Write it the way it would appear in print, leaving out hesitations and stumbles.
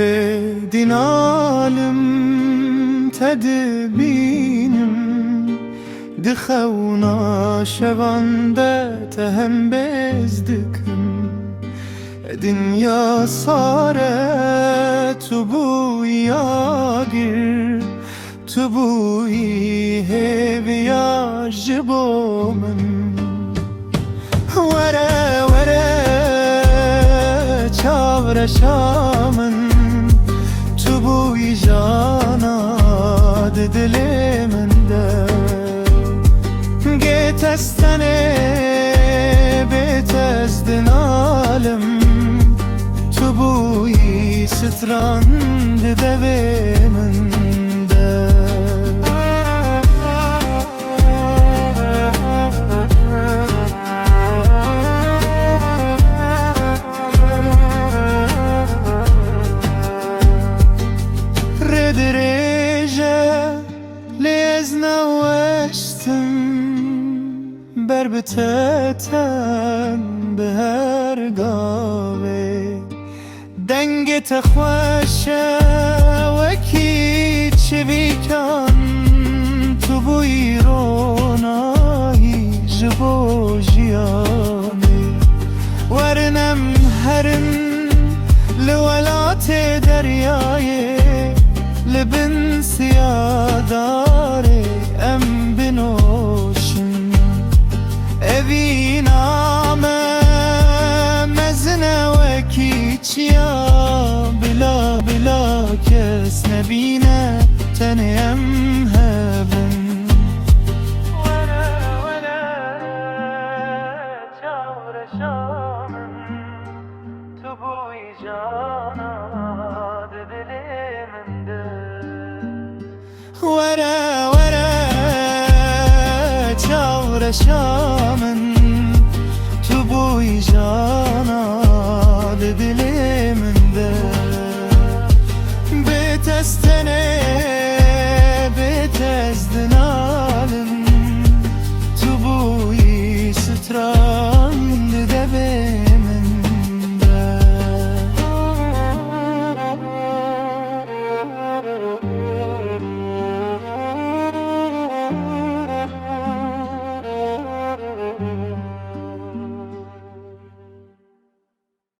Vedin alim tedbinem Dixewna şevande tehem bezdikim Dünya sare tu buya gir Tu buyi heviya jibo min Were were çavre şamin Tu buyi jana didile min de Getestene betezdin alim Tu buyi strand deve min de Redireje lezna veştim Berbiteten به هر گاوه دنگت خوشه وکی چوی کن تو بوی رونایی جبو جیانه ورنم هرن لولات دریای لبن سیاداره ام بنوشن اوی نامه مزنه وکی چیا بلا بلا کس نبینه تنیم هبن وره وره چاور شامن تو بوی جانا دلی من ده وره وره چاور شامن Tu buy